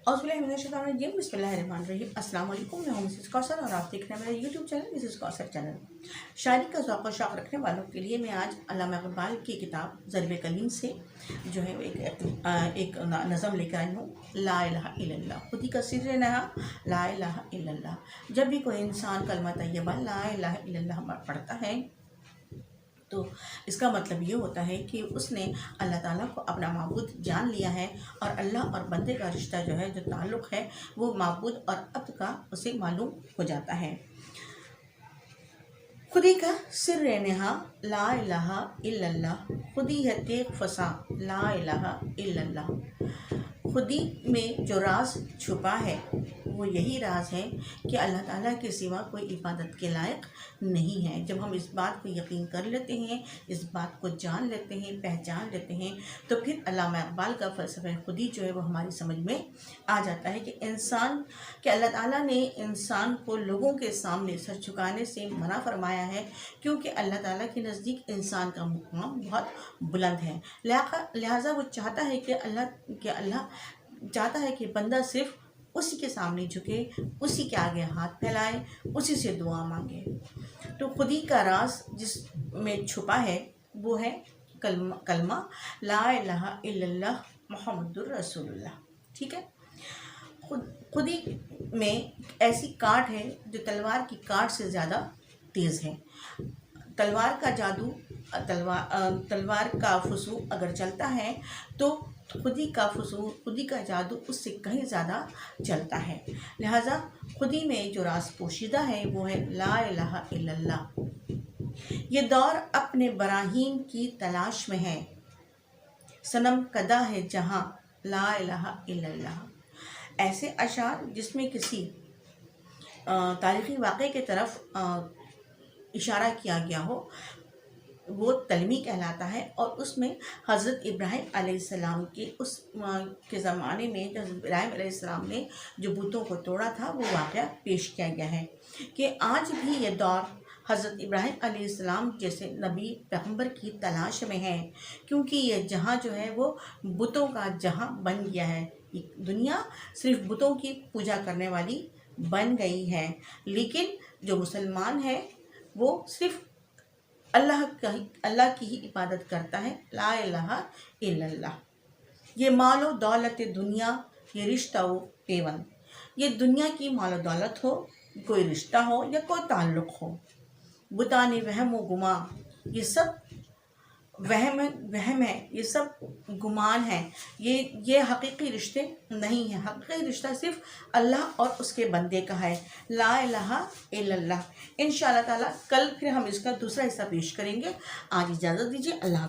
बिस्मिल्लाहिर्रहमानिर्रहीम। अस्सलाम वालेकुम। मैं हूं मिसेस कौसर और आप देख रहे हैं मेरा YouTube channel Mrs Kausar channel. शायरी का ज़ौक़ और शौक़ रखने वालों के लिए मैं आज अल्लामा इक़बाल की किताब ज़रिए कलीम से जो है एक नज़म लेकर आई हूँ। ला इलाहा इल्लल्लाह, खुदी का सिर नहा ला इलाहा इल्लल्लाह। जब भी कोई इंसान कलमा तैयबा ला इलाहा इल्लल्लाह पढ़ता है तो इसका मतलब ये होता है कि उसने अल्लाह ताला को अपना माबूद जान लिया है और अल्लाह और बंदे का रिश्ता जो है, जो ताल्लुक़ है, वो माबूद और अब्द का उसे मालूम हो जाता है। खुदी का सिर नेहा ला इलाहा इल्लल्लाह, खुदी है तेग फसा ला इलाहा इल्लल्लाह। खुदी में जो राज छुपा है वो यही राज है कि अल्लाह ताला के सिवा कोई इबादत के लायक नहीं है। जब हम इस बात को यकीन कर लेते हैं, इस बात को जान लेते हैं, पहचान लेते हैं, तो फिर अल्लामा इक़बाल का फ़लसफ़ा खुदी जो है वो हमारी समझ में आ जाता है कि अल्लाह ताला ने इंसान को लोगों के सामने सर झुकाने से मना फरमाया है, क्योंकि अल्लाह ताला के नज़दीक इंसान का मुकाम बहुत बुलंद है। लिहाजा वो चाहता है कि अल्लाह चाहता है कि बंदा सिर्फ़ उसी के सामने झुके, उसी के आगे हाथ फैलाए, उसी से दुआ मांगे। तो खुदी का राज जिसमें छुपा है वो है कलमा ला इलाहा इल्लल्लाह मुहम्मदुर रसूलुल्लाह। ठीक है। खुदी में ऐसी काट है जो तलवार की काट से ज़्यादा तेज़ है। तलवार का जादू, तलवार का फुसू अगर चलता है तो खुदी का जादू उससे कहीं ज़्यादा चलता है। लिहाजा खुदी में जो राज पोशीदा है वो है ला इलाहा इल्लल्लाह। ये दौर अपने बराहीन की तलाश में है, सनम कदा है जहाँ ला इलाहा इल्लल्लाह। ऐसे अशार जिसमें किसी तारीख़ी वाक़े की तरफ इशारा किया गया हो वो तलमी कहलाता है, और उसमें हज़रत इब्राहिम अलैहिस्सलाम के के ज़माने में जब इब्राहिम अलैहिस्सलाम ने जो बुतों को तोड़ा था वो वाक़या पेश किया गया है कि आज भी ये दौर हज़रत इब्राहिम अलैहिस्सलाम जैसे नबी पैगम्बर की तलाश में है, क्योंकि ये जहाँ जो है वो बुतों का जहाँ बन गया है। दुनिया सिर्फ़ बुतों की पूजा करने वाली बन गई है, लेकिन जो मुसलमान है वो सिर्फ़ अल्लाह की ही इबादत करता है। ला इलाहा इल्लल्लाह। ये मालो दौलत दुनिया, ये रिश्ता हो पेवन। ये दुनिया की मालो दौलत हो, कोई रिश्ता हो या कोई ताल्लुक़ हो, बुताने वहम व गुमा, ये सब वहम है, ये सब गुमान है। ये हकीकी रिश्ते नहीं हैं। हकीकी रिश्ता सिर्फ़ अल्लाह और उसके बंदे का है। ला इलाहा इल्लल्लाह। इंशाअल्लाह ताला कल फिर हम इसका दूसरा हिस्सा पेश करेंगे। आज इजाज़त दीजिए। अल्लाह।